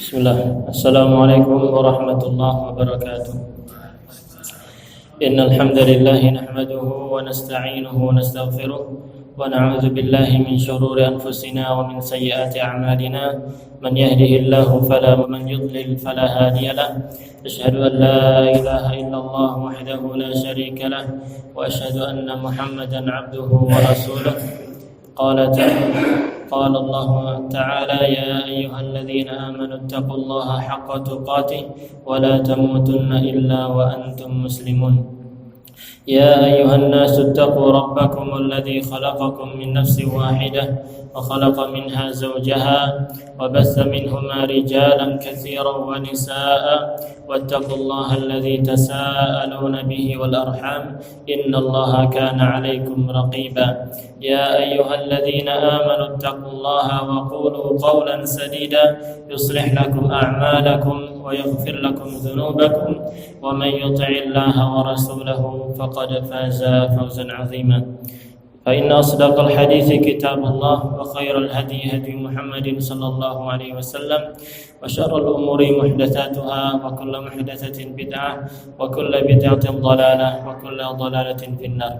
Bismillah. Assalamualaikum warahmatullahi wabarakatuh. Innal hamdalillah nahmaduhu wa nasta'inuhu wa nastaghfiruh wa na'udzu billahi min shururi anfusina wa min sayyiati a'malina. Man yahdihillahu fala mudilla wa man yudlil fala hadiya lahu. Asyhadu an la ilaha illallah wahdahu la syarika lahu wa asyhadu anna Muhammadan 'abduhu wa rasuluh. قال الله تعالى يا أيها الذين آمنوا اتقوا الله حق تقاته ولا تموتن إلا وأنتم مسلمون يا أيها الناس اتقوا ربكم الذي خلقكم من نفس واحدة وخلق منها زوجها وبث منهما رجالا كثيرا ونساء واتقوا الله الذي تساءلون به والأرحام إن الله كان عليكم رقيبا يا أيها الذين آمنوا اتقوا الله وقولوا قولا سديدا يصلح لكم أعمالكم ويغفر لكم ذنوبكم ومن يطع الله ورسوله فقد فاز فوزا عظيما فإن أصدق الحديث كتاب الله وخير الهدي هدي محمد صلى الله عليه وسلم وشر الأمور محدثاتها وكل محدثة بدعة وكل بدعة ضلالة وكل ضلالة في النار.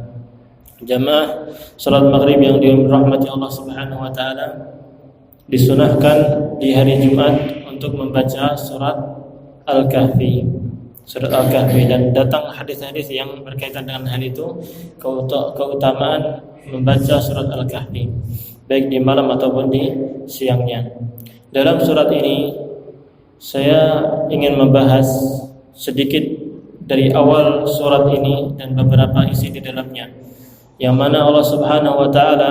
Jamaah salat maghrib yang dirahmati Allah Subhanahu wa taala, disunahkan di hari Jumat untuk membaca surat Al-Kahfi. Surat Al-Kahfi, dan datang hadis-hadis yang berkaitan dengan hal itu, keutamaan membaca surat Al-Kahfi baik di malam ataupun di siangnya. Dalam surat ini saya ingin membahas sedikit dari awal surat ini dan beberapa isi di dalamnya, yang mana Allah Subhanahu wa taala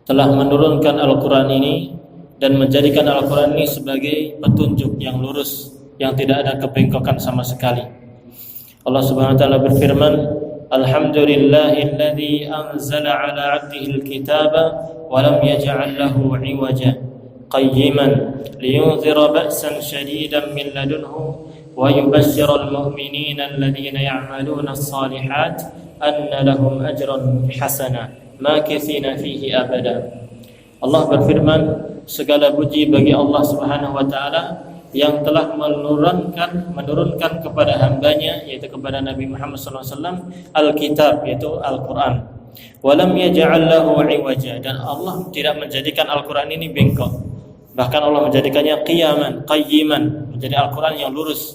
telah menurunkan Al-Qur'an ini dan menjadikan Al-Qur'an ini sebagai petunjuk yang lurus, yang tidak ada kebengkokan sama sekali. Allah Subhanahu wa taala berfirman, Alhamdulillahilladzi anzala 'ala 'abdihil kitaba wa lam yaj'al lahu 'iwaja qayyiman liyunzira ba'san shadidan min ladunhu wa yubashshiral mu'minina alladhina ya'maluna as-salihat anna lahum ajran hasana makithina fihi abada. Allah berfirman, segala puji bagi Allah Subhanahu wa taala yang telah menurunkan kepada hambanya, yaitu kepada Nabi Muhammad SAW, Alkitab, yaitu Al-Quran. Walam yaj'al lahu 'iwaja, dan Allah tidak menjadikan Al-Quran ini bengkok. Bahkan Allah menjadikannya qiyaman, qayyiman, menjadi Al-Quran yang lurus,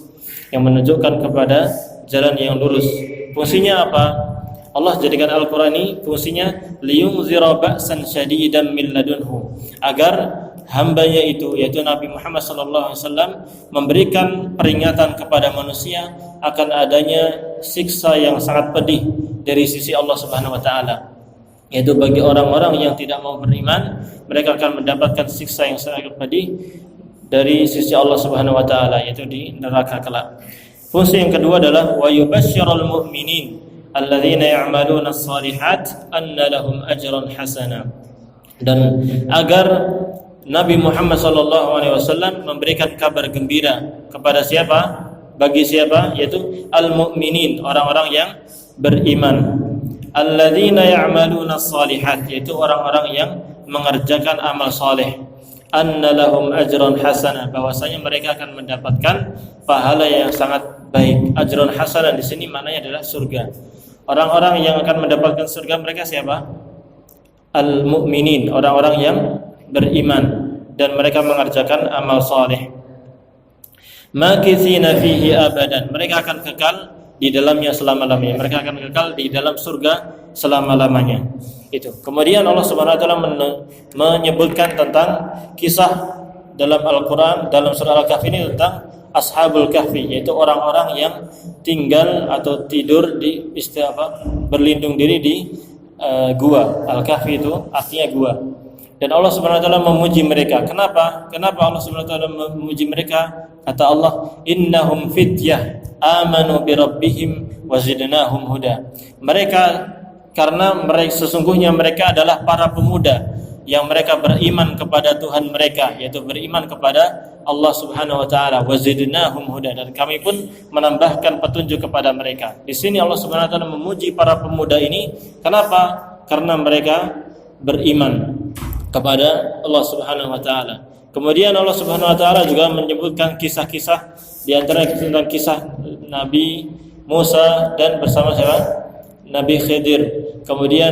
yang menunjukkan kepada jalan yang lurus. Fungsinya apa? Allah jadikan Al-Quran ini fungsinya liyunzira ba'san syadidan min ladunhu, agar hambanya itu, yaitu Nabi Muhammad SAW, memberikan peringatan kepada manusia akan adanya siksa yang sangat pedih dari sisi Allah Subhanahu wa taala. Yaitu bagi orang-orang yang tidak mau beriman, mereka akan mendapatkan siksa yang sangat pedih dari sisi Allah Subhanahu wa taala, yaitu di neraka kelak. Fungsi yang kedua adalah wa yubashshirul mu'minin alladzina ya'maluna as-salihat anna lahum ajran hasana, dan agar Nabi Muhammad SAW memberikan kabar gembira kepada siapa? Bagi siapa? Yaitu al-mu'minin, orang-orang yang beriman. Alladzina ya'maluna as-salihat, yaitu orang-orang yang mengerjakan amal saleh. Anna lahum ajran hasanah, bahwasanya mereka akan mendapatkan pahala yang sangat baik. Ajran hasanah di sini maknanya adalah surga. Orang-orang yang akan mendapatkan surga mereka siapa? Al-mu'minin, orang-orang yang beriman dan mereka mengerjakan amal saleh. Makithina fihi abadan, mereka akan kekal di dalamnya selama-lamanya. Mereka akan kekal di dalam surga selama-lamanya. Itu. Kemudian Allah Subhanahu wa taala menyebutkan tentang kisah dalam Al-Qur'an, dalam surah Al-Kahfi ini, tentang Ashabul Kahfi, yaitu orang-orang yang tinggal atau tidur di berlindung diri di gua. Al-Kahfi itu artinya gua. Dan Allah Subhanahu wa taala memuji mereka. Kenapa? Kenapa Allah Subhanahu wa taala memuji mereka? Kata Allah, innahum fityah amanu bi rabbihim wa zidnahum huda. Mereka, karena sesungguhnya mereka adalah para pemuda yang mereka beriman kepada Tuhan mereka, yaitu beriman kepada Allah Subhanahu wa taala, wa zidnahum huda, dan kami pun menambahkan petunjuk kepada mereka. Di sini Allah Subhanahu wa taala memuji para pemuda ini. Kenapa? Karena mereka beriman kepada Allah Subhanahu wa taala. Kemudian Allah Subhanahu wa taala juga menyebutkan kisah-kisah, di antara tentang kisah Nabi Musa dan bersama siapa? Nabi Khidir. Kemudian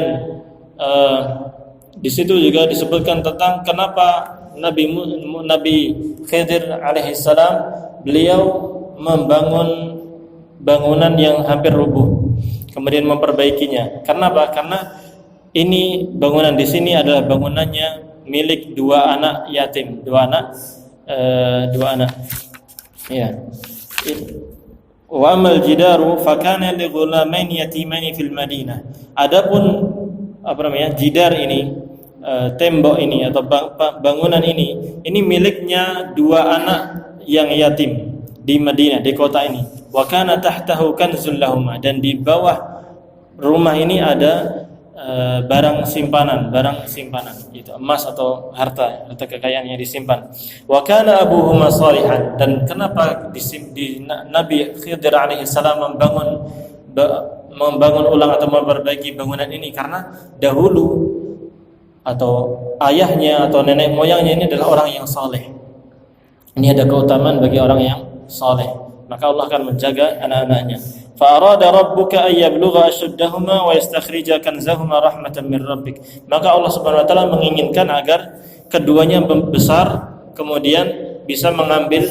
di situ juga disebutkan tentang kenapa Nabi Khidir alaihissalam beliau membangun bangunan yang hampir rubuh, kemudian memperbaikinya. Karena apa? Karena ini bangunan di sini adalah bangunannya milik dua anak yatim, dua anak. Ya. Wa amal jidaru fakana li ghulamain yatimaini fil Madinah. Adapun jidar ini, tembok ini atau bangunan ini miliknya dua anak yang yatim di Madinah, di kota ini. Wa kana tahtahu kanzul lahum, dan di bawah rumah ini ada barang simpanan itu emas atau harta kekayaan yang disimpan. Wa kana abuhuma salihan, dan kenapa Nabi Khidir alaihi salam membangun ulang atau memperbaiki bangunan ini? Karena dahulu atau ayahnya atau nenek moyangnya ini adalah orang yang saleh. Ini ada keutamaan bagi orang yang saleh, maka Allah akan menjaga anak-anaknya. Fa'arada rabbuka ay yablugha ashuddahuma wa yastakhrija kanzahuma rahmatan min rabbik. Maka Allah Subhanahu wa taala menginginkan agar keduanya besar, kemudian bisa mengambil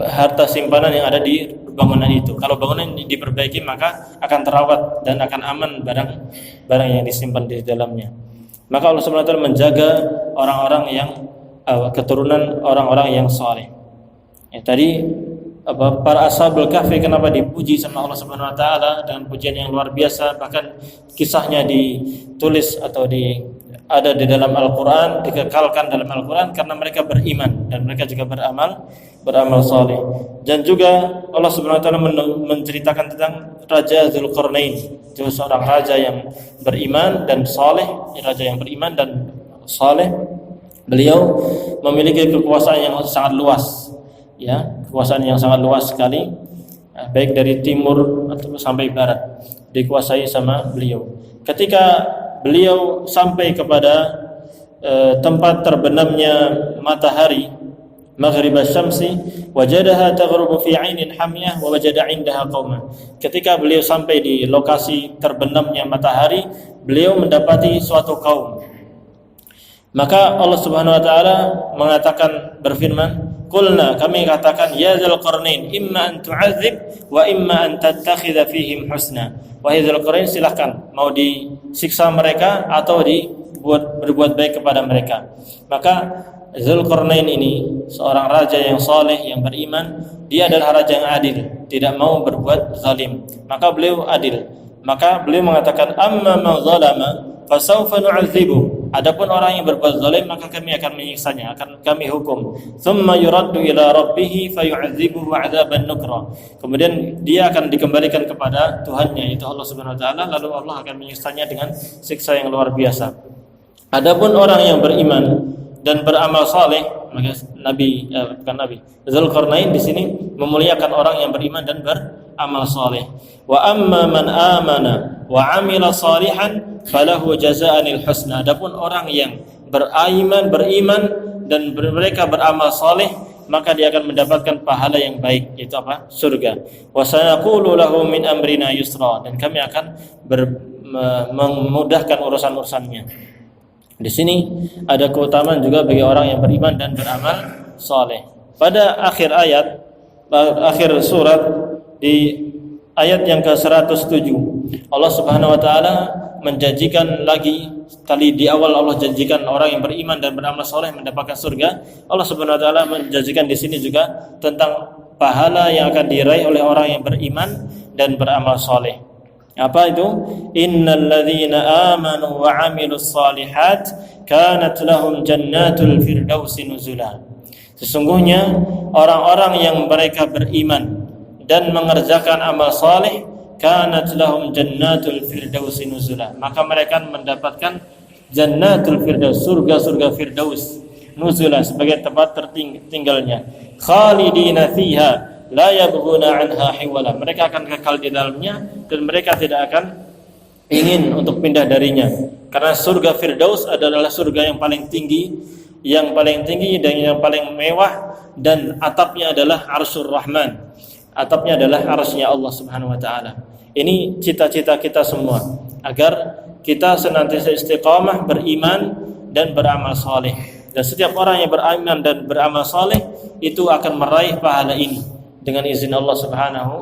harta simpanan yang ada di bangunan itu. Kalau bangunan diperbaiki maka akan terawat dan akan aman barang yang disimpan di dalamnya. Maka Allah Subhanahu wa taala menjaga orang-orang yang keturunan orang-orang yang saleh. Tadi para ashabul kahfi kenapa dipuji sama Allah Subhanahu wa taala dengan pujian yang luar biasa, bahkan kisahnya ditulis atau ada di dalam Al-Qur'an, dikekalkan dalam Al-Qur'an karena mereka beriman dan mereka juga beramal saleh. Dan juga Allah Subhanahu wa taala menceritakan tentang Raja Dzulqarnain, itu seorang raja yang beriman dan saleh, raja yang beriman dan saleh. Beliau memiliki kekuasaan yang sangat luas. Kekuasaan yang sangat luas sekali, baik dari timur atau sampai barat dikuasai sama beliau. Ketika beliau sampai kepada tempat terbenamnya matahari, maghrib asy-syamsi, wajadaha taghrubu fi 'ainin hamiyah wa wajada 'indaha qauma. Ketika beliau sampai di lokasi terbenamnya matahari, beliau mendapati suatu kaum. Maka Allah Subhanahu wa taala mengatakan, berfirman, qulna, kami katakan, ya Dzulqarnain, imma an tu'adzib wa imma an tattakhidha fihim husna. Wahai Dzulqarnain, silakan mau disiksa mereka atau berbuat baik kepada mereka. Maka Dzulqarnain ini seorang raja yang saleh, yang beriman. Dia adalah raja yang adil, tidak mau berbuat zalim. Maka beliau adil. Maka beliau mengatakan, amma man zalama fasawfa nu'adzibuh. Adapun orang yang berbuat zalim maka kami akan menyiksanya, akan kami hukum. Tsumma yuraddu ila rabbih fayu'adzibuhu 'adzaban nukra. Kemudian dia akan dikembalikan kepada Tuhannya, yaitu Allah Subhanahu wa taala, lalu Allah akan menyiksanya dengan siksa yang luar biasa. Adapun orang yang beriman dan beramal saleh, maka Dzulqarnain di sini memuliakan orang yang beriman dan beramal saleh. Wa amma man amana wa 'amila salihan falahu jazaa'anil husna. Adapun orang yang beriman dan mereka beramal saleh, maka dia akan mendapatkan pahala yang baik, yaitu surga. Wa sanaqulu lahu min amrina yusra, dan kami akan memudahkan urusan-urusannya. Di sini ada keutamaan juga bagi orang yang beriman dan beramal saleh. Pada akhir surat di ayat yang ke-107, Allah Subhanahu wa taala menjanjikan lagi, tadi di awal Allah janjikan orang yang beriman dan beramal saleh mendapatkan surga. Allah Subhanahu wa taala menjanjikan di sini juga tentang pahala yang akan diraih oleh orang yang beriman dan beramal saleh. Apa itu? Innal ladzina amanu wa 'amilus shalihat kanat lahum jannatul firdausi nuzula. Sesungguhnya orang-orang yang mereka beriman dan mengerjakan amal saleh, kanat lahum jannatul firdausi nuzula, maka mereka mendapatkan jannatul firdaus, surga-surga firdaus, nuzula sebagai tempat tertinggalnya. Khalidina fiha la yabghuna anha hiwala, mereka akan kekal di dalamnya dan mereka tidak akan ingin untuk pindah darinya. Karena surga firdaus adalah surga yang paling tinggi, yang paling tinggi dan yang paling mewah, dan atapnya adalah Arsyur Rahman. Atapnya adalah arsy-Nya Allah Subhanahu wa taala. Ini cita-cita kita semua, agar kita senantiasa istiqamah beriman dan beramal saleh. Dan setiap orang yang beriman dan beramal saleh itu akan meraih pahala ini dengan izin Allah Subhanahu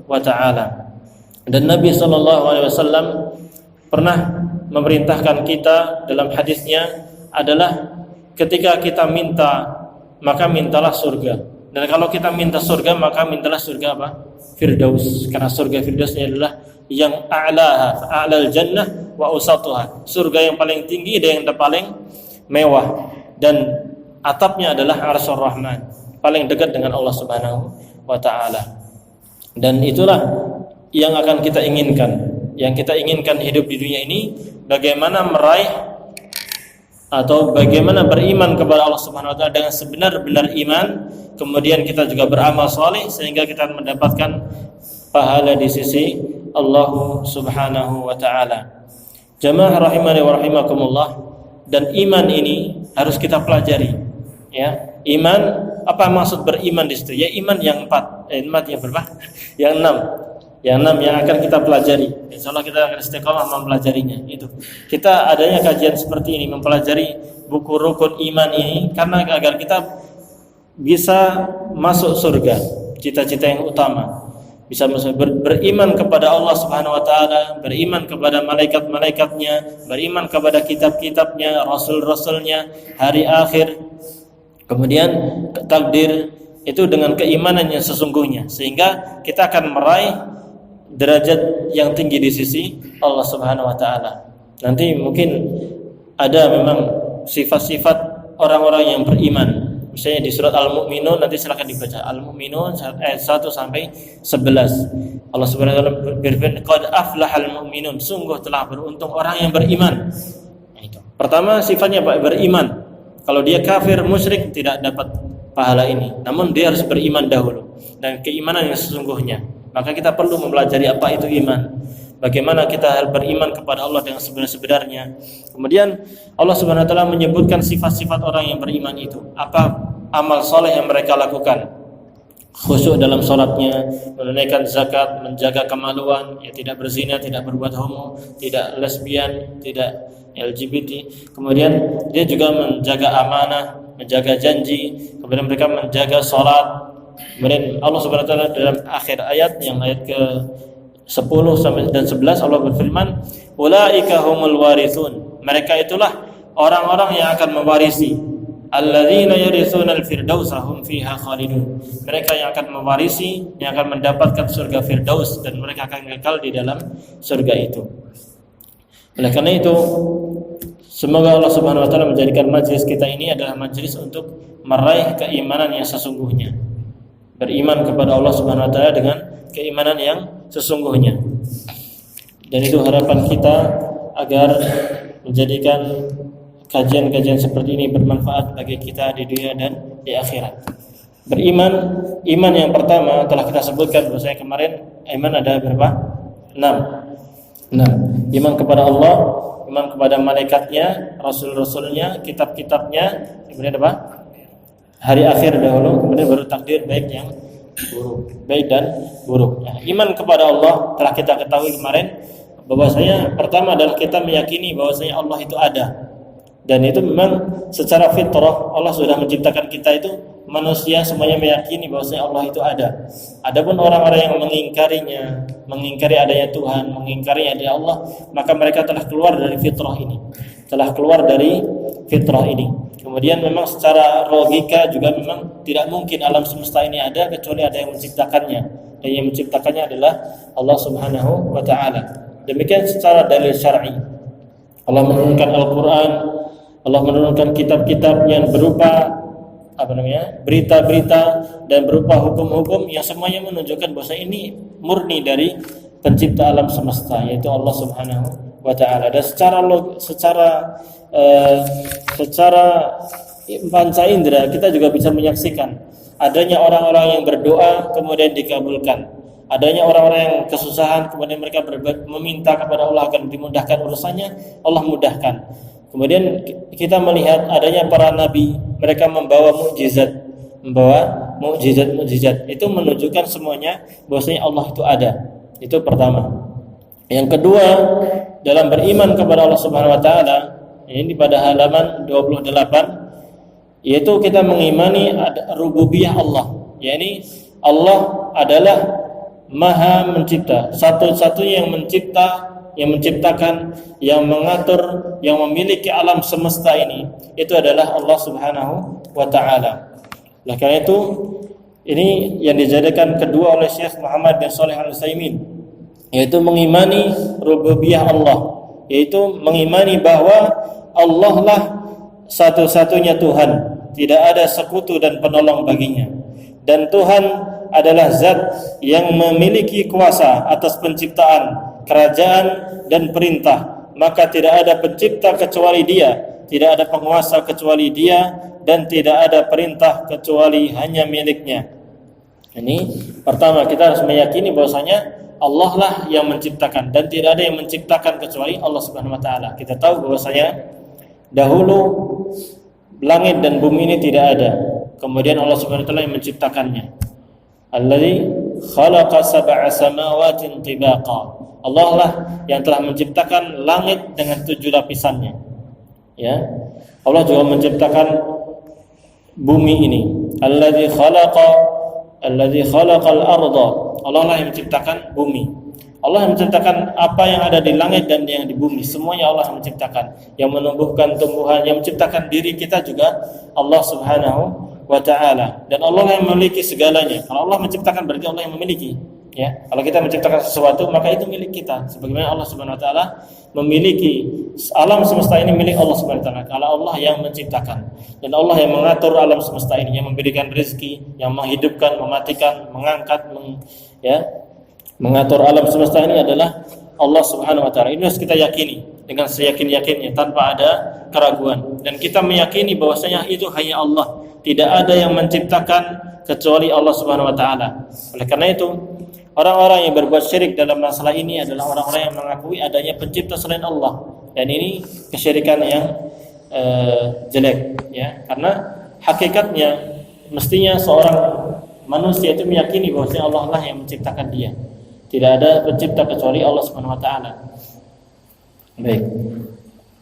wa taala. Dan Nabi sallallahu alaihi wasallam pernah memerintahkan kita dalam hadisnya adalah ketika kita minta, maka mintalah surga. Dan kalau kita minta surga, maka mintalah surga apa? Firdaus. Karena surga Firdaus adalah yang a'laha, a'lal jannah wa usatuha. Surga yang paling tinggi dan yang paling mewah. Dan atapnya adalah Arsyur Rahman, paling dekat dengan Allah Subhanahu wa taala. Dan itulah yang akan kita inginkan. Yang kita inginkan hidup di dunia ini, bagaimana meraih atau bagaimana beriman kepada Allah Subhanahu wa taala dengan sebenar-benar iman, kemudian kita juga beramal saleh sehingga kita mendapatkan pahala di sisi Allah Subhanahu wa taala. Jamaah rahimani wa rahimakumullah, dan iman ini harus kita pelajari, ya. Iman, apa maksud beriman di situ? Ya iman yang 4, iman yang berapa? Yang 6. Yang 6 yang akan kita pelajari. Insyaallah kita akan istiqamah mempelajarinya. Itu. Kita adanya kajian seperti ini, mempelajari buku rukun iman ini karena agar kita bisa masuk surga, cita-cita yang utama. Bisa masuk beriman kepada Allah Subhanahu wa taala, beriman kepada malaikat-malaikatnya, beriman kepada kitab-kitabnya, rasul-rasulnya, hari akhir. Kemudian takdir itu dengan keimanan yang sesungguhnya, sehingga kita akan meraih derajat yang tinggi di sisi Allah Subhanahu wa taala. Nanti mungkin ada memang sifat-sifat orang-orang yang beriman. Misalnya di surat Al-Mu'minun, nanti silakan dibaca Al-Mu'minun ayat 1 sampai 11. Allah Subhanahu wa taala berfirman, "Qad aflahal mu'minun", sungguh telah beruntung orang yang beriman. Itu. Pertama sifatnya beriman. Kalau dia kafir musyrik tidak dapat pahala ini. Namun dia harus beriman dahulu, dan keimanan yang sesungguhnya. Maka kita perlu mempelajari apa itu iman, bagaimana kita beriman kepada Allah dengan sebenar-benarnya. Kemudian Allah Subhanahu wa taala menyebutkan sifat-sifat orang yang beriman itu. Apa amal soleh yang mereka lakukan? Khusyuk dalam salatnya, menunaikan zakat, menjaga kemaluan, ya, tidak berzina, tidak berbuat homo, tidak lesbian, tidak LGBT. Kemudian dia juga menjaga amanah, menjaga janji. Kemudian mereka menjaga salat. Kemudian Allah Subhanahu wa taala dalam akhir ayat, yang ayat ke 10 sampai dan 11, Allah berfirman, "Ulaika humul warithun." Mereka itulah orang-orang yang akan mewarisi. Alladzina yarithuna al-firdausa hum fiha khalidun. Mereka yang akan mewarisi, yang akan mendapatkan surga Firdaus, dan mereka akan kekal di dalam surga itu. Oleh karena itu, semoga Allah Subhanahu wa taala menjadikan majelis kita ini adalah majelis untuk meraih keimanan yang sesungguhnya. Beriman kepada Allah Subhanahu wa taala dengan keimanan yang sesungguhnya. Dan itu harapan kita agar menjadikan kajian-kajian seperti ini bermanfaat bagi kita di dunia dan di akhirat. Beriman, iman yang pertama telah kita sebutkan bahwasanya kemarin iman ada berapa? 6. Iman kepada Allah, iman kepada malaikatnya, rasul-rasulnya, kitab-kitabnya, kemudian apa? Hari akhir dahulu, kemudian baru takdir baik yang buruk, baik dan buruk. Nah, iman kepada Allah telah kita ketahui kemarin bahwasanya pertama adalah kita meyakini bahwasanya Allah itu ada. Dan itu memang secara fitrah Allah sudah menciptakan kita itu, manusia semuanya meyakini bahwasanya Allah itu ada. Adapun orang-orang yang mengingkarinya, mengingkari adanya Tuhan, mengingkari adanya Allah, maka mereka telah keluar dari fitrah ini. Telah keluar dari fitrah ini. Kemudian memang secara logika juga memang tidak mungkin alam semesta ini ada kecuali ada yang menciptakannya. Dan yang menciptakannya adalah Allah Subhanahu wa taala. Demikian secara dalil syar'i. Allah menurunkan Al-Qur'an, Allah menurunkan kitab-kitab yang berupa berita-berita dan berupa hukum-hukum yang semuanya menunjukkan bahwa ini murni dari pencipta alam semesta, yaitu Allah Subhanahu wa taala. Dan secara panca indera kita juga bisa menyaksikan adanya orang-orang yang berdoa kemudian dikabulkan, adanya orang-orang yang kesusahan kemudian mereka meminta kepada Allah agar dimudahkan urusannya, Allah mudahkan. Kemudian kita melihat adanya para nabi, mereka membawa mukjizat. Itu menunjukkan semuanya bahwasanya Allah itu ada. Itu pertama. Yang kedua, dalam beriman kepada Allah Subhanahu wa taala, ini pada halaman 28, yaitu kita mengimani rububiyah Allah. Yakni Allah adalah Maha Mencipta, satu-satunya yang menciptakan, yang mengatur, yang memiliki alam semesta ini, itu adalah Allah Subhanahu wa taala. Oleh karena itu, ini yang dijadikan kedua oleh Syekh Muhammad bin Shalih Al-Utsaimin, yaitu mengimani rububiyah Allah, yaitu mengimani bahwa Allah lah satu-satunya Tuhan, tidak ada sekutu dan penolong baginya. Dan Tuhan adalah zat yang memiliki kuasa atas penciptaan, kerajaan dan perintah. Maka tidak ada pencipta kecuali Dia, tidak ada penguasa kecuali Dia, dan tidak ada perintah kecuali hanya miliknya. Ini pertama, kita harus meyakini bahwasanya Allah lah yang menciptakan dan tidak ada yang menciptakan kecuali Allah Subhanahu wa taala. Kita tahu bahwasanya dahulu langit dan bumi ini tidak ada. Kemudian Allah Subhanahu wa taala yang menciptakannya. Alladzi khalaqa sab'a samawatin tibaqa. Allah lah yang telah menciptakan langit dengan 7 lapisannya. Ya. Allah juga menciptakan bumi ini. Alladzi khalaqal arda. Allah lah yang menciptakan bumi. Allah yang menciptakan apa yang ada di langit dan yang di bumi. Semuanya Allah yang menciptakan. Yang menumbuhkan tumbuhan, yang menciptakan diri kita juga Allah Subhanahu wa ta'ala. Dan Allah yang memiliki segalanya. Kalau Allah menciptakan berarti Allah yang memiliki. Ya, kalau kita menciptakan sesuatu maka itu milik kita. Sebagaimana Allah Subhanahu wa taala memiliki alam semesta ini milik Allah Subhanahu wa taala. Kalau Allah yang menciptakan dan Allah yang mengatur alam semesta ini, yang memberikan rezeki, yang menghidupkan, mematikan, mengangkat, mengatur alam semesta ini adalah Allah Subhanahu wa taala. Ini harus kita yakini dengan seyakin-yakinnya tanpa ada keraguan. Dan kita meyakini bahwasanya itu hanya Allah. Tidak ada yang menciptakan kecuali Allah Subhanahu wa taala. Oleh karena itu, orang-orang yang berbuat syirik dalam masalah ini adalah orang-orang yang mengakui adanya pencipta selain Allah. Dan ini kesyirikan yang jelek, ya. Karena hakikatnya mestinya seorang manusia itu meyakini bahwasanya Allah lah yang menciptakan dia. Tidak ada pencipta kecuali Allah Subhanahu wa taala. Baik.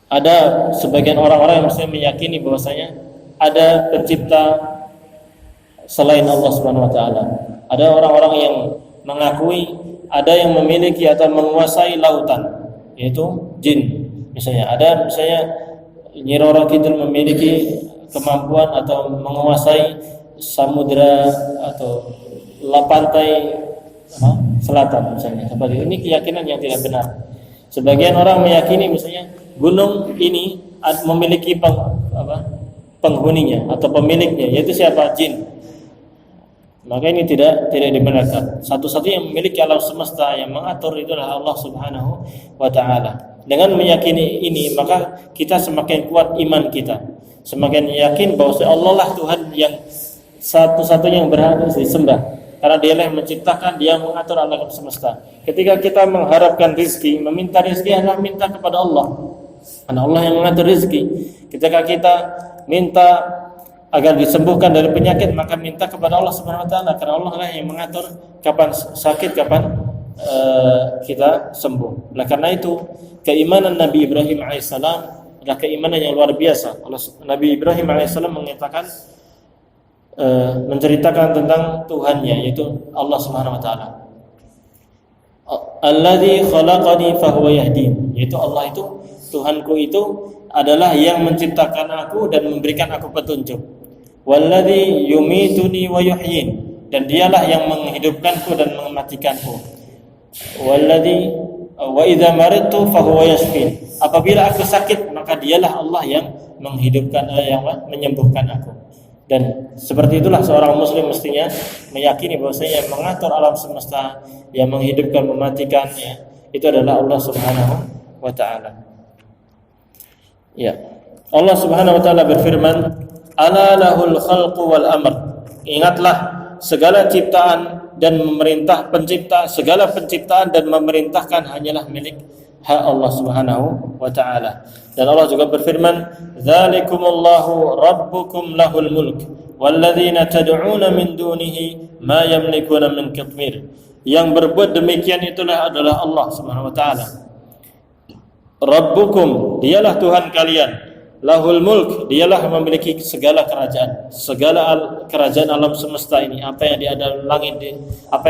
Ada sebagian orang-orang yang mesti meyakini bahwasanya ada pencipta selain Allah Subhanahu wa taala. Ada orang-orang yang mengakui ada yang memiliki atau menguasai lautan, yaitu jin. Misalnya Nyi Roro Kidul memiliki kemampuan atau menguasai samudra atau pantai selatan misalnya. Seperti ini keyakinan yang tidak benar. Sebagian orang meyakini misalnya gunung ini memiliki penghuninya atau pemiliknya, yaitu siapa? Jin. Maka ini tidak dibenarkan. Satu-satunya yang memiliki alam semesta, yang mengatur itu adalah Allah Subhanahu wa taala. Dengan meyakini ini, maka kita semakin kuat iman kita. Semakin yakin bahwa Allah lah Tuhan yang satu-satunya yang berhak disembah. Karena Dialah yang menciptakan, Dia yang mengatur alam semesta. Ketika kita mengharapkan rezeki, meminta rezeki adalah minta kepada Allah. Karena Allah yang mengatur rezeki. Ketika kita minta agar disembuhkan dari penyakit, maka minta kepada Allah Subhanahu wa taala, karena Allah lah yang mengatur kapan sakit, kapan kita sembuh. Oleh karena itu, keimanan Nabi Ibrahim alaihissalam adalah keimanan yang luar biasa. Nabi Ibrahim alaihissalam mengatakan menceritakan tentang Tuhannya, yaitu Allah Subhanahu wa taala. Alladzi khalaqani fahuwa yahdin, yaitu Allah itu, Tuhanku itu adalah yang menciptakan aku dan memberikan aku petunjuk. Walladzi yumituni wa yuhyin, dan Dialah yang menghidupkanku dan mematikanku. Walladzi wa idza maridtu fahuwa yashfin, apabila aku sakit maka Dialah Allah yang menghidupkan, yang menyembuhkan aku. Dan seperti itulah seorang muslim mestinya meyakini bahwasanya yang mengatur alam semesta, yang menghidupkan, mematikan, itu adalah Allah Subhanahu wa taala. Ya. Allah Subhanahu wa taala berfirman, "Ala lahul khalqu wal amr." Ingatlah, segala ciptaan dan memerintah pencipta, segala penciptaan dan memerintahkan hanyalah milik hak Allah Subhanahu wa taala. Dan Allah juga berfirman, "Dzalikumullahu rabbukum lahul mulk walladzina tad'una min dunihi ma yamlikuna min qitmir." Yang berbuat demikian itulah adalah Allah Subhanahu wa taala. Rabbukum, dialah Tuhan kalian. Lahul mulk, dialah yang memiliki segala kerajaan, segala kerajaan alam semesta ini. Apa yang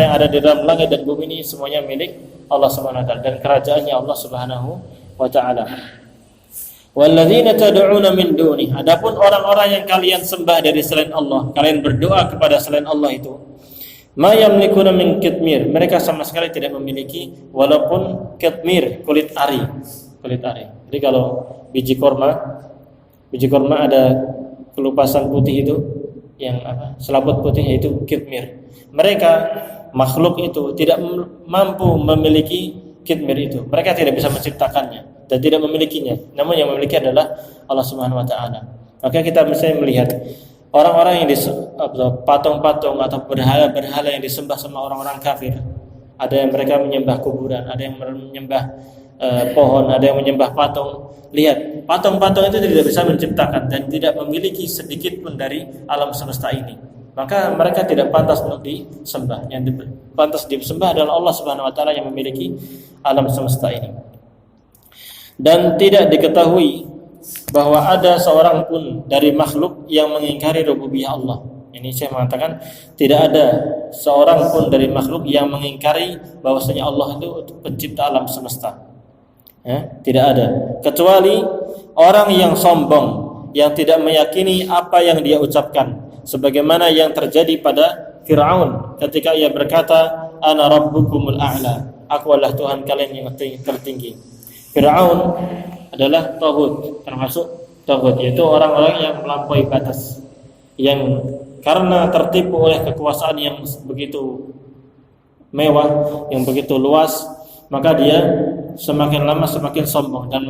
ada di dalam langit dan bumi ini semuanya milik Allah Subhanahu wa taala, dan kerajaannya Allah Subhanahu wa taala. Walladzina tad'una min duni, adapun orang-orang yang kalian sembah dari selain Allah, kalian berdoa kepada selain Allah itu, ma yamlikuna min qitmir, mereka sama sekali tidak memiliki walaupun qitmir, kulit ari. Jadi kalau biji korma ada kelupasan putih itu, yang selaput putih, yaitu qitmir. Mereka makhluk itu tidak mampu memiliki qitmir itu. Mereka tidak bisa menciptakannya dan tidak memilikinya. Namun yang memiliki adalah Allah Subhanahu wa taala. Maka kita bisa melihat orang-orang yang patung-patung atau berhala-berhala yang disembah sama orang-orang kafir. Ada yang mereka menyembah kuburan, ada yang menyembah pohon, ada yang menyembah patung. Lihat, patung-patung itu tidak bisa menciptakan dan tidak memiliki sedikit pun dari alam semesta ini. Maka mereka tidak pantas untuk disembah. Yang pantas disembah adalah Allah Subhanahu wa taala yang memiliki alam semesta ini. Dan tidak diketahui bahwa ada seorang pun dari makhluk yang mengingkari rububiyah Allah. Ini saya mengatakan tidak ada seorang pun dari makhluk yang mengingkari bahwasanya Allah itu pencipta alam semesta. Tidak ada, kecuali orang yang sombong, yang tidak meyakini apa yang dia ucapkan, sebagaimana yang terjadi pada Fir'aun ketika ia berkata, "Ana rabbukumul a'la," aku adalah Tuhan kalian yang tertinggi. Fir'aun adalah taghut, termasuk taghut, yaitu orang-orang yang melampaui batas, yang karena tertipu oleh kekuasaan yang begitu mewah, yang begitu luas, maka dia semakin lama semakin sombong dan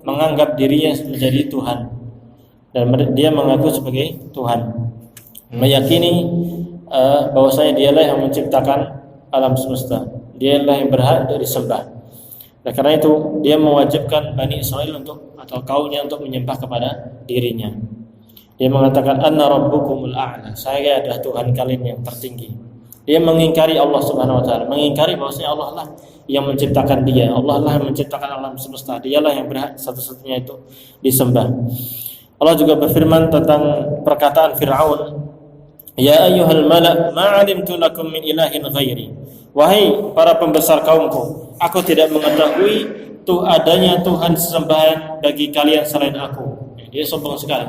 menganggap dirinya menjadi Tuhan, dan dia mengaku sebagai Tuhan, meyakini bahwasanya dialah yang menciptakan alam semesta, dialah yang berhak disembah. Nah, karena itu dia mewajibkan Bani Israel atau kaumnya untuk menyembah kepada dirinya. Dia mengatakan, "Anna rabbukumul a'la," saya adalah Tuhan kalian yang tertinggi. Dia mengingkari Allah Subhanahu wa taala, mengingkari bahwasanya Allah lah yang menciptakan dia, Allah lah yang menciptakan alam semesta, dialah yang berhak satu-satunya itu disembah. Allah juga berfirman tentang perkataan Fir'aun, "Ya ayyuhal mala' ma 'alimtu lakum min ilahin ghairi." Wahai para pembesar kaumku, aku tidak mengetahui adanya Tuhan sesembahan bagi kalian selain aku. Dia sombong sekali.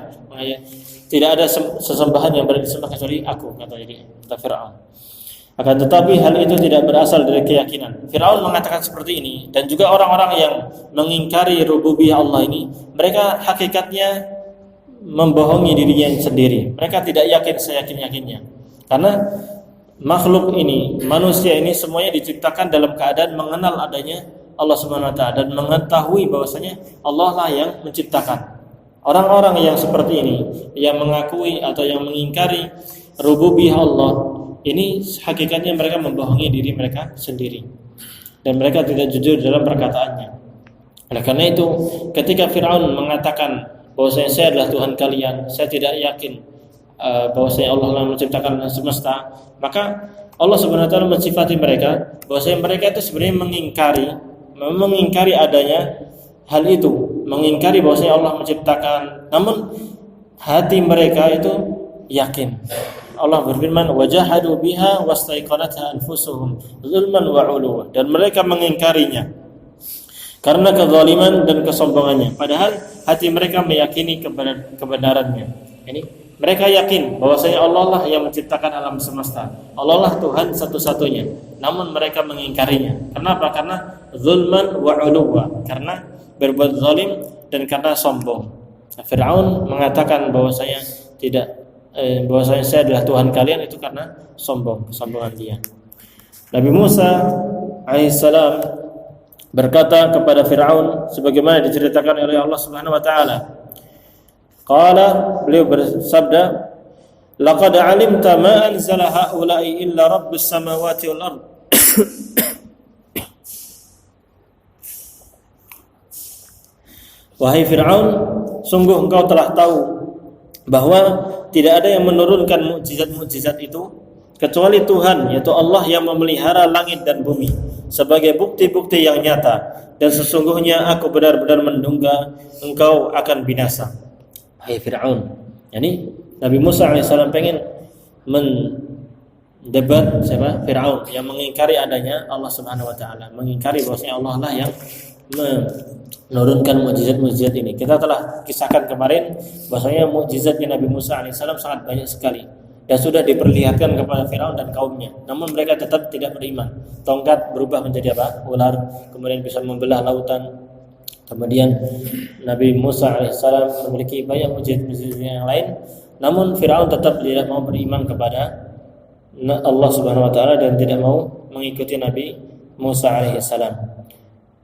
Tidak ada sesembahan yang disembah kecuali aku, kata Fir'aun. Akan tetapi hal itu tidak berasal dari keyakinan. Fir'aun mengatakan seperti ini, dan juga orang-orang yang mengingkari rububiyah Allah ini, mereka hakikatnya membohongi dirinya sendiri. Mereka tidak yakin seyakin-yakinnya. Karena makhluk ini, manusia ini semuanya diciptakan dalam keadaan mengenal adanya Allah Subhanahu wa taala dan mengetahui bahwasanya Allah lah yang menciptakan. Orang-orang yang seperti ini, yang mengakui atau yang mengingkari rububiyah Allah, ini hakikatnya mereka membohongi diri mereka sendiri dan mereka tidak jujur dalam perkataannya. Oleh karena itu, ketika Fir'aun mengatakan bahwasanya saya adalah Tuhan kalian, saya tidak yakin bahwasanya Allah yang menciptakan semesta, maka Allah Subhanahu wa taala mensifati mereka bahwasanya mereka itu sebenarnya mengingkari adanya hal itu, mengingkari bahwasanya Allah menciptakan, namun hati mereka itu yakin. Allah berfirman, "Wajahadu biha wastaiqanatha anfusuhum zulman wa 'uluwan," dan mereka mengingkarinya karena kezaliman dan kesombongannya, padahal hati mereka meyakini kebenarannya. Ini mereka yakin bahwasanya Allah lah yang menciptakan alam semesta, Allah lah Tuhan satu-satunya, namun mereka mengingkarinya. Kenapa? Karena zulman wa 'uluwan, karena berbuat zalim dan karena sombong. Fir'aun mengatakan bahwasanya bahwasanya saya adalah Tuhan kalian, itu karena kesombongan dia. Nabi Musa alaihissalam berkata kepada Fir'aun sebagaimana diceritakan oleh Allah Subhanahu wa taala. Beliau bersabda, "Laqad 'alimta ma anzala haula'i illa rabbus samawati wal ard." Wahai Fir'aun, sungguh engkau telah tahu bahwa tidak ada yang menurunkan mukjizat-mukjizat itu kecuali Tuhan, yaitu Allah yang memelihara langit dan bumi sebagai bukti-bukti yang nyata, dan sesungguhnya aku benar-benar menduga engkau akan binasa. Hai Fir'aun, yani Nabi Musa alaihissalam pengen mendebat siapa? Fir'aun yang mengingkari adanya Allah Subhanahu wa taala, mengingkari bahwasanya Allah lah yang menurunkan mukjizat-mukjizat ini. Kita telah kisahkan kemarin bahwasanya mukjizatnya Nabi Musa alaihissalam sangat banyak sekali dan sudah diperlihatkan kepada Firaun dan kaumnya. Namun mereka tetap tidak beriman. Tongkat berubah menjadi apa? Ular, kemudian bisa membelah lautan. Kemudian Nabi Musa alaihissalam memiliki banyak mukjizat-mukjizat yang lain. Namun Firaun tetap tidak mau beriman kepada Allah Subhanahu wa taala dan tidak mau mengikuti Nabi Musa alaihissalam.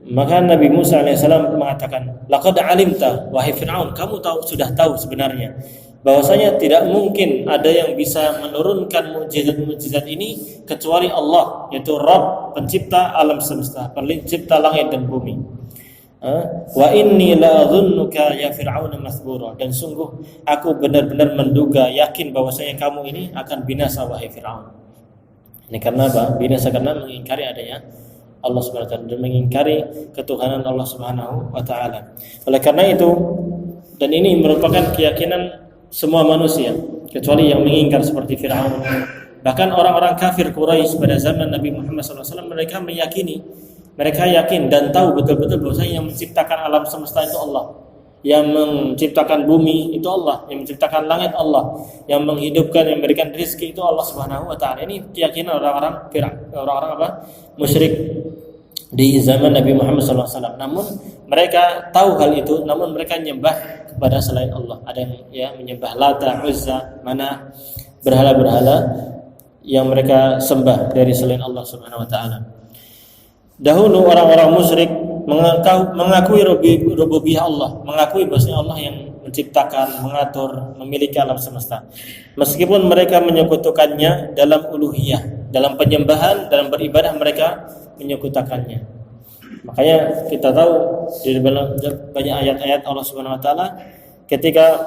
Maka Nabi Musa alaihissalam mengatakan, laqad alimta, wahai Fir'aun, kamu sudah tahu sebenarnya bahwasanya tidak mungkin ada yang bisa menurunkan mukjizat-mukjizat ini kecuali Allah, yaitu Rabb, pencipta alam semesta, pencipta langit dan bumi. Wa inni la'adhunnuka ya Fir'aun masbura, dan sungguh aku benar-benar menduga, yakin bahwasanya kamu ini akan binasa wahai Fir'aun. Ini karena apa? Binasa karena mengingkari adanya Allah Subhanahu wa taala dan mengingkari ketuhanan Allah Subhanahu wa taala. Oleh karena itu, dan ini merupakan keyakinan semua manusia kecuali yang mengingkar seperti Firaun. Bahkan orang-orang kafir Quraisy pada zaman Nabi Muhammad SAW mereka yakin dan tahu betul-betul bahwasanya yang menciptakan alam semesta itu Allah, yang menciptakan bumi itu Allah, yang menciptakan langit Allah, yang menghidupkan, yang memberikan rezeki itu Allah Subhanahu wa taala. Ini keyakinan orang-orang musyrik di zaman Nabi Muhammad SAW. Namun mereka tahu hal itu, namun mereka menyembah kepada selain Allah. Ada yang menyembah Lata, Uzza, Manah, berhala-berhala yang mereka sembah dari selain Allah Subhanahu wa taala. Dahulu orang-orang musyrik mengakui rububiyah Allah, mengakui bahwasanya Allah yang menciptakan, mengatur, memiliki alam semesta. Meskipun mereka menyekutukannya dalam uluhiyah, dalam penyembahan, dalam beribadah mereka menyekutukannya. Makanya kita tahu di banyak ayat-ayat Allah Subhanahu wa taala ketika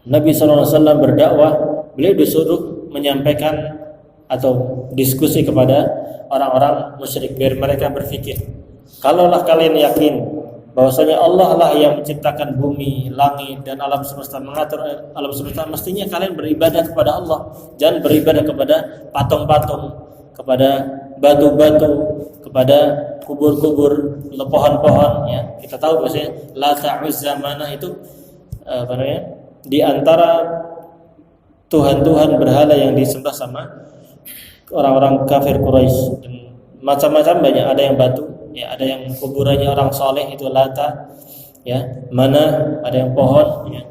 Nabi sallallahu alaihi wasallam berdakwah, beliau disuruh menyampaikan atau diskusi kepada orang-orang musyrik biar mereka berpikir, kalaulah kalian yakin bahwasanya Allah lah yang menciptakan bumi, langit dan alam semesta, mengatur alam semesta, mestinya kalian beribadah kepada Allah, jangan beribadah kepada patung-patung, kepada batu-batu, kepada kubur-kubur, pohon-pohon. Ya, kita tahu bahwasanya Lata, Uzza, Manah itu di antara tuhan-tuhan berhala yang disembah sama orang-orang kafir Quraisy, dan macam-macam banyak. Ada yang batu, ya, ada yang kuburannya orang soleh itu Lata, ya, Manah, ada yang pohon, ya,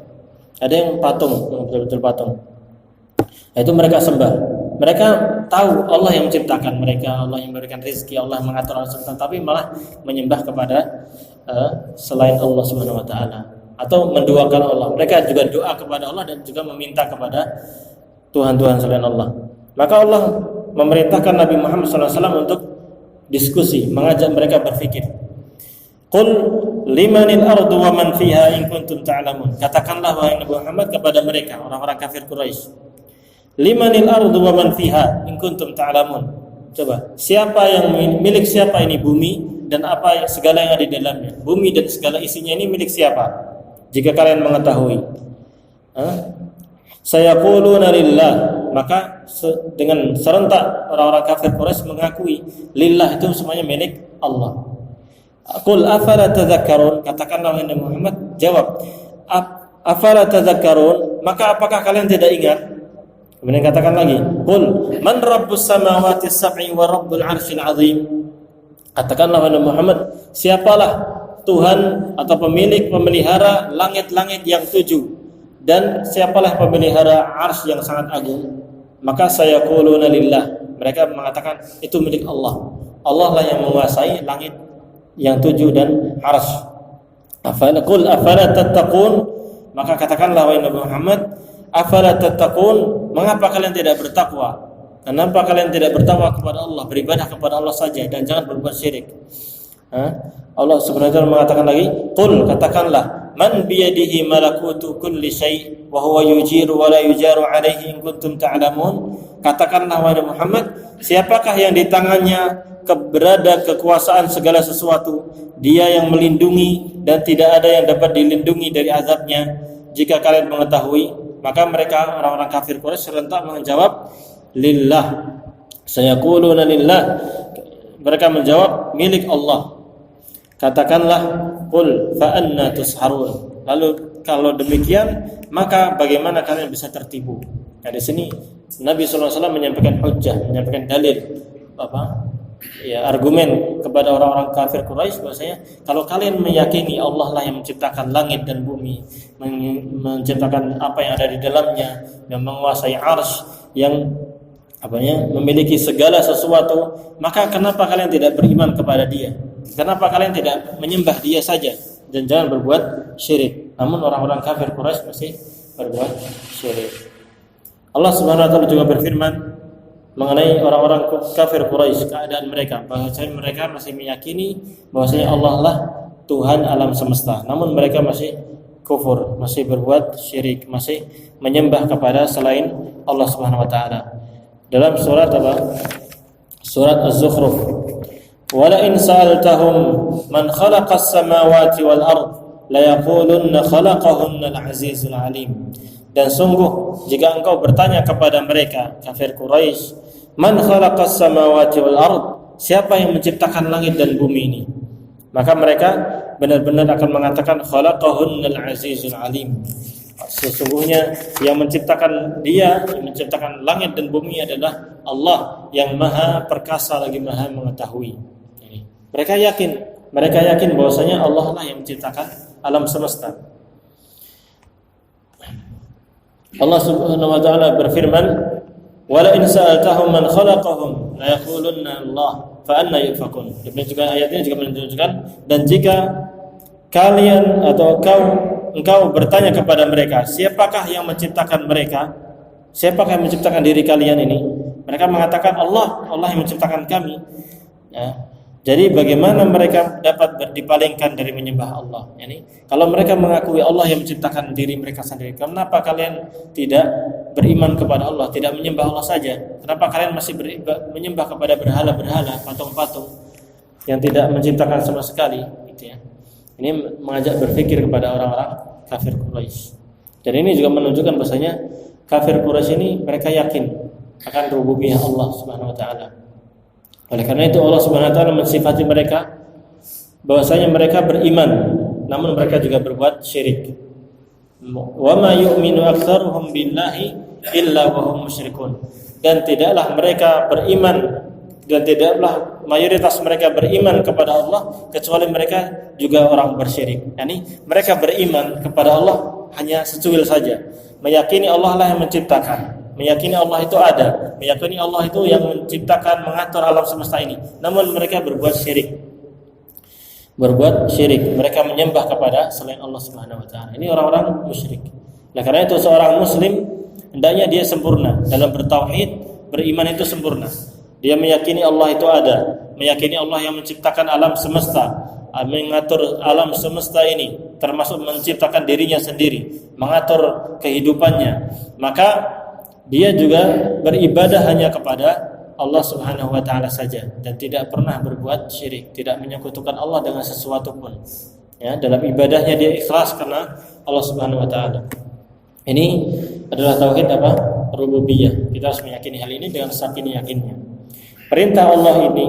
ada yang patung, betul-betul patung. Nah, itu mereka sembah. Mereka tahu Allah yang menciptakan mereka, Allah yang memberikan rezeki, Allah mengatur alam semesta, tapi malah menyembah kepada selain Allah Subhanahu wa taala atau menduakan Allah. Mereka juga doa kepada Allah dan juga meminta kepada tuhan-tuhan selain Allah. Maka Allah memerintahkan Nabi Muhammad SAW untuk diskusi, mengajak mereka berpikir. Qul limanil ardu wa man fiha in kuntum ta'lamun. Katakanlah wahai Nabi Muhammad kepada mereka, orang-orang kafir Quraisy. Limanil ardu wa man fiha in kuntum ta'lamun. Coba, siapa yang milik siapa ini bumi dan apa segala yang ada di dalamnya? Bumi dan segala isinya ini milik siapa? Jika kalian mengetahui. Sayaquluna lillah. Maka dengan serentak orang-orang kafir Quraisy mengakui lillah itu semuanya milik Allah. Qul afala tadhakkarun. Katakanlah wahai Muhammad, jawab, afala tadhakkarun, maka apakah kalian tidak ingat? Kemudian katakan lagi, qul man rabbus samawati sab'i wa rabbul 'arsyil 'azim. Katakanlah wahai Muhammad, siapalah Tuhan atau pemelihara langit-langit yang 7 dan siapalah pemelihara arsy yang sangat agung? Maka sayaquluna lillah. Mereka mengatakan itu milik Allah. Allah lah yang menguasai langit yang 7 dan arsy. Afala tattaqun. Maka katakanlah wahai Nabi Muhammad, afala tattaqun, mengapa kalian tidak bertakwa? Kenapa kalian tidak bertakwa kepada Allah, beribadah kepada Allah saja dan jangan berbuat syirik? Allah Subhanahu wa taala mengatakan lagi, "Qul," katakanlah, "man biyadihi malakutu kulli syai' wa huwa yujiru wa la yujaru alaihi in kuntum ta'lamun." Katakanlah wahai Muhammad, siapakah yang di tangannya berada kekuasaan segala sesuatu, dia yang melindungi dan tidak ada yang dapat dilindungi dari azabnya jika kalian mengetahui. Maka mereka orang-orang kafir Quraisy serentak menjawab, lillah. Sayaquluna lillah. Mereka menjawab, milik Allah. Katakanlah, qul fa anna tusharun. Lalu kalau demikian, maka bagaimana kalian bisa tertipu? Nah, di sini Nabi SAW menyampaikan hujjah, menyampaikan dalil, argumen kepada orang-orang kafir Quraisy bahwasanya kalau kalian meyakini Allah lah yang menciptakan langit dan bumi, menciptakan apa yang ada di dalamnya, yang menguasai arsy, yang memiliki segala sesuatu, maka kenapa kalian tidak beriman kepada Dia? Kenapa kalian tidak menyembah Dia saja dan jangan berbuat syirik? Namun orang-orang kafir Quraisy masih berbuat syirik. Allah Subhanahu wa taala juga berfirman mengenai orang-orang kafir Quraisy, keadaan mereka, bahwasanya mereka masih meyakini bahwasanya Allah lah Tuhan alam semesta. Namun mereka masih kufur, masih berbuat syirik, masih menyembah kepada selain Allah Subhanahu wa taala. Dalam surat Surat Az-Zukhruf. Wala in sa'altahum man khalaqas samawati wal ard la yaqulunna khalaqahunna al-'azizul 'alim. Dan sungguh jika engkau bertanya kepada mereka kafir Quraisy, man khalaqas samawati wal ard, siapa yang menciptakan langit dan bumi ini? Maka mereka benar-benar akan mengatakan khalaqahunnal 'azizul 'alim. Sesungguhnya yang menciptakan yang menciptakan langit dan bumi adalah Allah yang Maha Perkasa lagi Maha Mengetahui. Mereka yakin bahwasanya Allah lah yang menciptakan alam semesta. Allah Subhanahu wa taala berfirman, "Wala in sa'altahum man khalaqahum la yaqulunna Allah fa anna yufakun." Demikian juga ayatnya juga menunjukkan, dan jika kalian atau engkau bertanya kepada mereka, siapakah yang menciptakan mereka? Siapakah yang menciptakan diri kalian ini? Mereka mengatakan Allah yang menciptakan kami. Ya. Jadi bagaimana mereka dapat dipalingkan dari menyembah Allah? Yani, kalau mereka mengakui Allah yang menciptakan diri mereka sendiri, kenapa kalian tidak beriman kepada Allah, tidak menyembah Allah saja? Kenapa kalian masih menyembah kepada berhala-berhala, patung-patung yang tidak menciptakan sama sekali? Gitu ya. Ini mengajak berpikir kepada orang-orang kafir Quraisy. Dan ini juga menunjukkan bahasanya kafir Quraisy ini mereka yakin akan rububiyah Allah Subhanahu wa taala. Oleh karena itu Allah Subhanahu wa taala mensifati mereka bahwasanya mereka beriman, namun mereka juga berbuat syirik. Wa ma yu'minu aktsaruhum billahi illa wa hum musyrikun. Dan tidaklah mereka beriman, dan tidaklah mayoritas mereka beriman kepada Allah kecuali mereka juga orang bersyirik. Yani mereka beriman kepada Allah hanya secuil saja, meyakini Allah lah yang menciptakan, meyakini Allah itu ada, meyakini Allah itu yang menciptakan, mengatur alam semesta ini. Namun mereka berbuat syirik. Mereka menyembah kepada selain Allah Subhanahu wa taala. Ini orang-orang musyrik. Nah, karena itu seorang muslim hendaknya dia sempurna dalam bertauhid, beriman itu sempurna. Dia meyakini Allah itu ada, meyakini Allah yang menciptakan alam semesta, mengatur alam semesta ini, termasuk menciptakan dirinya sendiri, mengatur kehidupannya. Maka dia juga beribadah hanya kepada Allah Subhanahu wa taala saja dan tidak pernah berbuat syirik, tidak menyekutukan Allah dengan sesuatu pun. Ya, dalam ibadahnya dia ikhlas karena Allah Subhanahu wa taala. Ini adalah tauhid rububiyah. Kita harus meyakini hal ini dengan saking yakinnya. Perintah Allah ini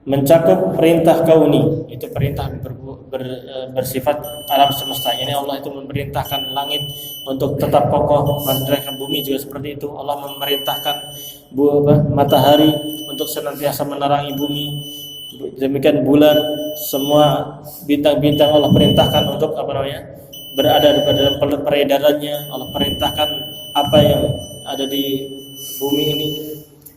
mencakup perintah kauni, itu perintah bersifat alam semesta. Ini Allah itu memerintahkan langit untuk tetap kokoh, memerintahkan bumi juga seperti itu. Allah memerintahkan matahari untuk senantiasa menerangi bumi. Demikian bulan, semua bintang-bintang Allah perintahkan untuk berada dalam peredarannya. Allah perintahkan apa yang ada di bumi ini.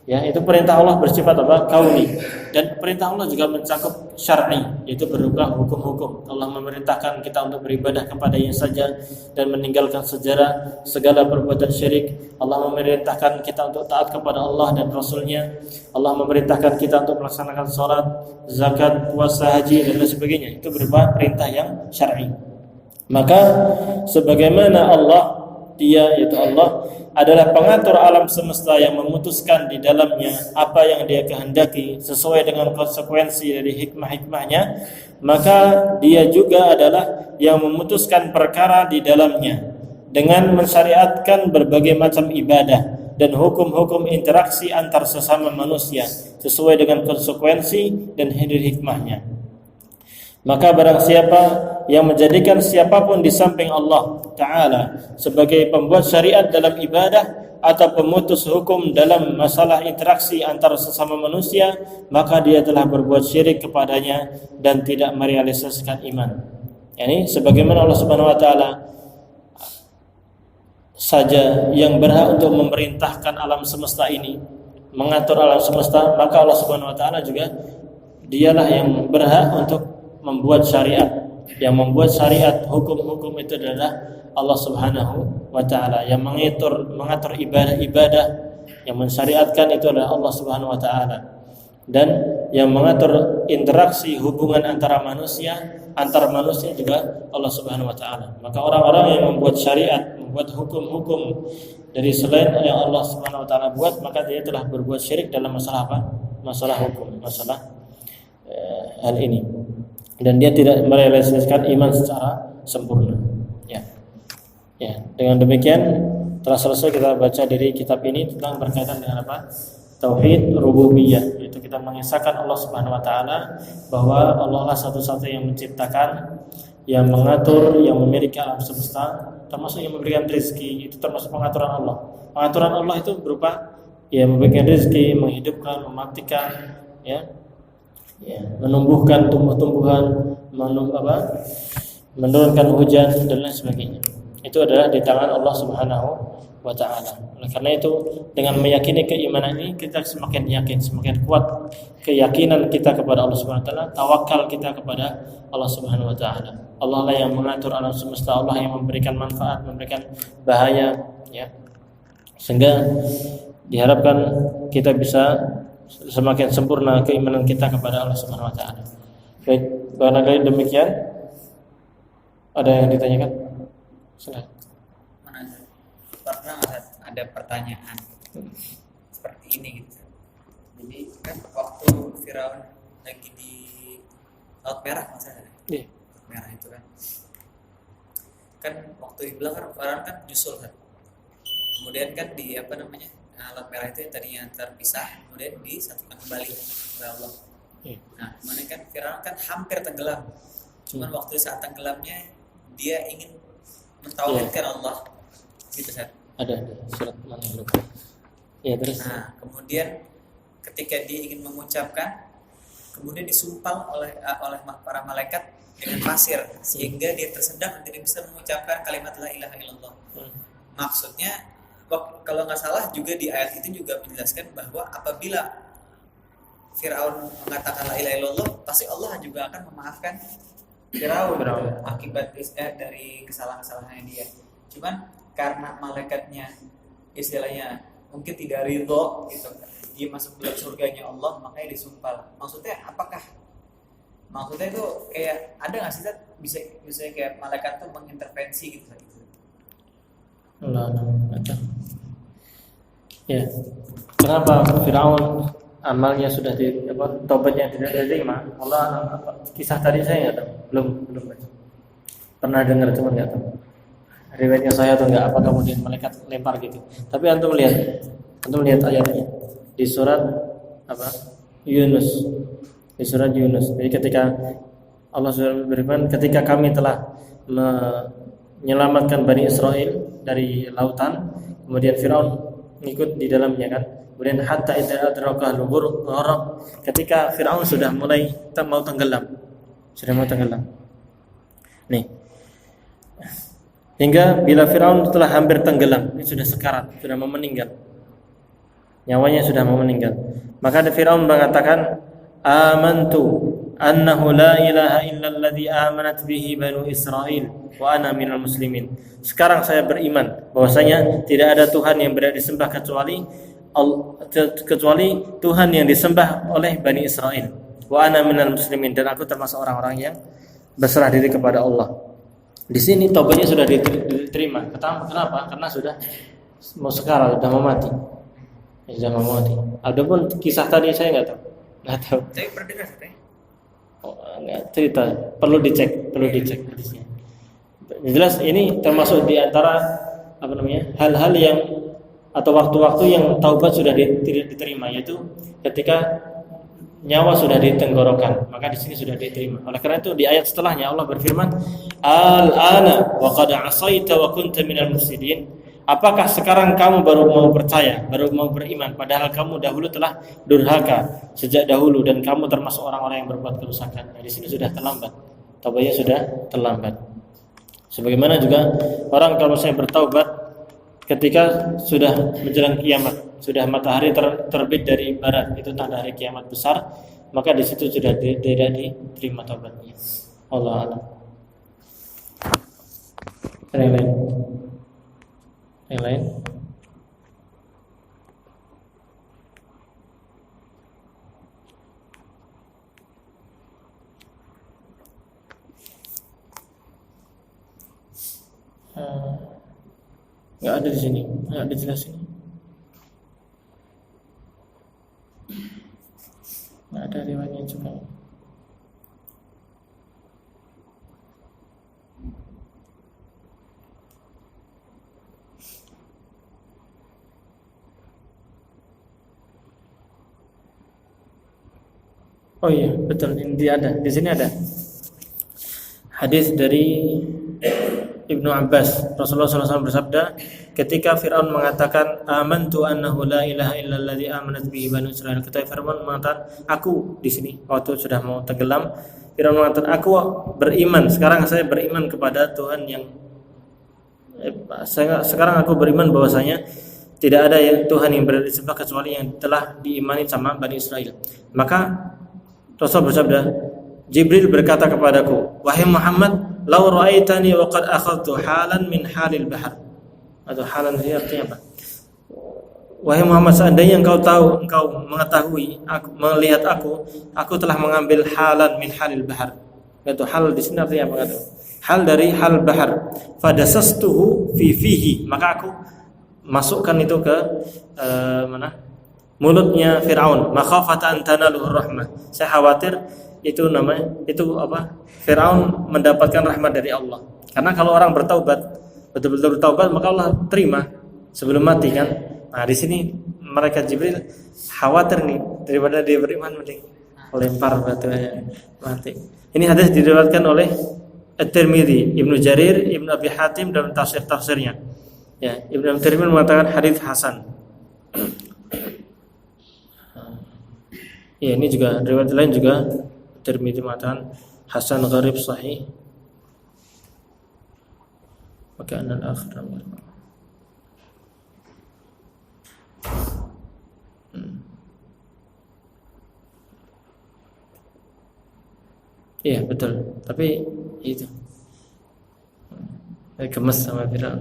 Ya, itu perintah Allah bersifat kauni. Dan perintah Allah juga mencakup syar'i, yaitu berupa hukum-hukum. Allah memerintahkan kita untuk beribadah kepadanya saja dan meninggalkan segala perbuatan syirik. Allah memerintahkan kita untuk taat kepada Allah dan Rasulnya. Allah memerintahkan kita untuk melaksanakan sholat, zakat, puasa, haji, dan lain sebagainya. Itu berupa perintah yang syar'i. Maka sebagaimana Dia yaitu Allah adalah pengatur alam semesta yang memutuskan di dalamnya apa yang Dia kehendaki sesuai dengan konsekuensi dari hikmah-hikmahnya, maka Dia juga adalah yang memutuskan perkara di dalamnya dengan mensyariatkan berbagai macam ibadah dan hukum-hukum interaksi antar sesama manusia sesuai dengan konsekuensi dan hikmahnya. Maka barang siapa yang menjadikan siapapun di samping Allah Ta'ala sebagai pembuat syariat dalam ibadah atau pemutus hukum dalam masalah interaksi antara sesama manusia, maka dia telah berbuat syirik kepadanya dan tidak merealisasikan iman. Yani sebagaimana Allah Subhanahu Wa Ta'ala saja yang berhak untuk memerintahkan alam semesta ini, mengatur alam semesta, maka Allah Subhanahu Wa Ta'ala juga dialah yang berhak untuk membuat syariat. Yang membuat syariat hukum-hukum itu adalah Allah Subhanahu wa Ta'ala. Yang mengatur ibadah-ibadah, yang mensyariatkan itu adalah Allah Subhanahu wa Ta'ala. Dan yang mengatur interaksi hubungan antara manusia juga Allah Subhanahu wa Ta'ala. Maka orang-orang yang membuat syariat, membuat hukum-hukum dari selain yang Allah Subhanahu wa Ta'ala buat, maka dia telah berbuat syirik dalam masalah apa? Masalah hukum, masalah hal ini. Dan dia tidak merealisasikan iman secara sempurna. Ya, dengan demikian telah selesai kita baca dari kitab ini tentang berkaitan dengan apa? Tauhid rububiyah, yaitu kita mengisahkan Allah Subhanahu wa Ta'ala bahwa Allah lah satu-satunya yang menciptakan, yang mengatur, yang memiliki alam semesta, termasuk yang memberikan rezeki. Itu termasuk pengaturan Allah. Pengaturan Allah itu berupa memberikan rezeki, menghidupkan, mematikan, menumbuhkan tumbuh-tumbuhan, menurunkan hujan dan lain sebagainya. Itu adalah di tangan Allah Subhanahu wa Ta'ala. Oleh karena itu, dengan meyakini keimanan ini, kita semakin yakin, semakin kuat keyakinan kita kepada Allah Subhanahu wa Ta'ala, tawakal kita kepada Allah Subhanahu wa Ta'ala. Allah lah yang mengatur alam semesta, Allah yang memberikan manfaat, memberikan bahaya, sehingga diharapkan kita bisa semakin sempurna keimanan kita kepada Allah Subhanahu wa Ta'ala. Baik, barangkali demikian. Ada yang ditanyakan? Silakan. Pernah ada pertanyaan seperti ini gitu. Jadi kan waktu Firaun lagi di Laut Merah maksudnya. Iya. Laut Merah itu kan waktu dibilang kan Firaun kan nyusul kan. Kemudian kan di Laut Merah itu yang tadinya terpisah kemudian disatukan kembali oleh Allah. Nah, kemudian kan Firaun kan hampir tenggelam. Cuman waktu saat tenggelamnya dia ingin mentauhidkan Allah. Gitu kan. Ada surat mana lupa. Ya terus. Nah, kemudian ketika dia ingin mengucapkan, kemudian disumpal oleh para malaikat dengan pasir sehingga dia tersendat dan tidak bisa mengucapkan kalimat la ilaha illallah. Maksudnya kalau nggak salah juga di ayat itu juga menjelaskan bahwa apabila Firaun mengatakan la ilaha illallah, pasti Allah juga akan memaafkan Firaun akibat dari kesalahan-kesalahannya dia. Cuman karena malaikatnya istilahnya mungkin tidak ridho gitu, dia masuk dalam surganya Allah, makanya disumpal. Maksudnya apakah? Maksudnya itu kayak ada nggak sih bisa kayak malaikat tuh mengintervensi gitu? Ada. Ya. Kenapa Firaun amalnya sudah tobatnya tidak diterima? Allah kisah tadi saya nggak tahu, belum baca. Pernah dengar cuma nggak tahu. Riwayatnya saya atau enggak, apa kemudian malaikat lempar gitu. Tapi antum lihat ayatnya di surat Yunus. Di surat Yunus. Jadi ketika Allah sudah berfirman, ketika kami telah menyelamatkan Bani Israel dari lautan, kemudian Firaun ngikut di dalamnya kan. Kemudian hatta idza adrakal gharq, ketika Firaun sudah mulai mau tenggelam. Nih. Hingga bila Firaun telah hampir tenggelam, ini sudah sekarat, sudah mau meninggal. Nyawanya sudah mau meninggal. Maka Firaun mengatakan, amantu annahu la ilaha illa alladhi amanat bihi banu Israil wa ana minal muslimin. Sekarang saya beriman bahwasanya tidak ada Tuhan yang berhak disembah kecuali Tuhan yang disembah oleh Bani Israel. Wa ana minal muslimin, dan aku termasuk orang-orang yang berserah diri kepada Allah. Di sini taubatnya sudah diterima. Kenapa? Karena sudah mau sekarang, sudah mau mati. Sudah mau mati. Adapun kisah tadi saya nggak tahu. Saya pernah dengar katanya. Nggak cerita, perlu dicek hadisnya. Jelas ini termasuk di antara hal-hal yang atau waktu-waktu yang taubat sudah diterima, yaitu ketika nyawa sudah di tenggorokan, maka di sini sudah diterima. Oleh karena itu di ayat setelahnya Allah berfirman, al-ana wa qad asaita wa kunta minal mufsidin. Apakah sekarang kamu baru mau percaya, baru mau beriman, padahal kamu dahulu telah durhaka sejak dahulu dan kamu termasuk orang-orang yang berbuat kerusakan. Nah, di sini sudah terlambat. Taubatnya sudah terlambat. Sebagaimana juga orang kalau saya bertaubat ketika sudah menjelang kiamat, sudah matahari terbit dari barat, itu tanda hari kiamat besar, maka di situ sudah tidak diterima taubatnya. Allah a'lam. Yang lain? Nggak ada di sini, nggak ada jelas ini. Nggak ada riwayatnya juga. Oh iya, betul. Ini ada. Di sini ada hadis dari Ibnu Abbas. Rasulullah SAW bersabda, ketika Fir'aun mengatakan amantu annahu la ilaha illalladzi amanat bihi banu Israil, ketika Fir'aun mengatakan aku di sini waktu sudah mau tenggelam, Fir'aun mengatakan aku beriman, sekarang saya beriman kepada Tuhan yang sekarang aku beriman bahwasanya tidak ada Tuhan yang berhak disembah kecuali yang telah diimani sama Bani Israil. Maka Rasul bersabda, Jibril berkata kepadaku, wahai Muhammad, lau ra'aitani wa qad akhadtu halan min halil bahar. Atau halan ini artinya apa? Wahai Muhammad, seandainya engkau mengetahui, melihat aku telah mengambil halan min halil bahar. Yaitu hal di sini artinya apa? Hal dari hal bahar. Fadasastuhu fi fihi, maka aku masukkan itu ke mulutnya Fir'aun, makhafata an tanaluhur rahmah. Saya khawatir itu Fir'aun mendapatkan rahmat dari Allah. Karena kalau orang bertaubat, betul-betul bertaubat, maka Allah terima sebelum mati kan. Nah, di sini mereka Jibril khawatir nih, daripada dia beriman mending lempar batunya mati. Ini hadis diriwayatkan oleh At-Tirmidzi, Ibnu Jarir, Ibnu Abi Hatim dalam tafsirnya. Ya, Ibnu Tirmidzi mengatakan hadis hasan. Ya, ini juga riwayat lain juga Tirmidzi mengatakan hasan gharib sahih. Maka al-akhir. Iya, betul. Tapi itu gemes sama Fir'aun.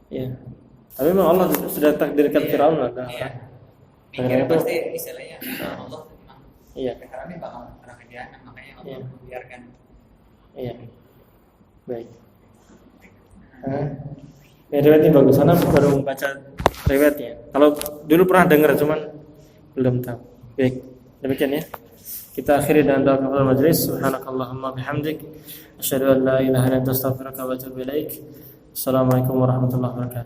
Iya. Tapi memang Allah sudah takdirkan Fir'aun lah. Iya. Mikirnya pasti istilahnya Allah memang. Iya. Karena ini bakal pernah kejadian, makanya Allah membiarkan. Iya. Baik. Riwayatnya bagus. Sana baru membaca riwayatnya. Kalau dulu pernah dengar cuman belum tahu. Baik. Demikian ya. Kita akhiri dengan doa kafaratul majelis. Subhanakallahumma bihamdik, asyhadu an la ilaha illa anta astaghfiruka wa atubu ilaik. Assalamualaikum warahmatullahi wabarakatuh.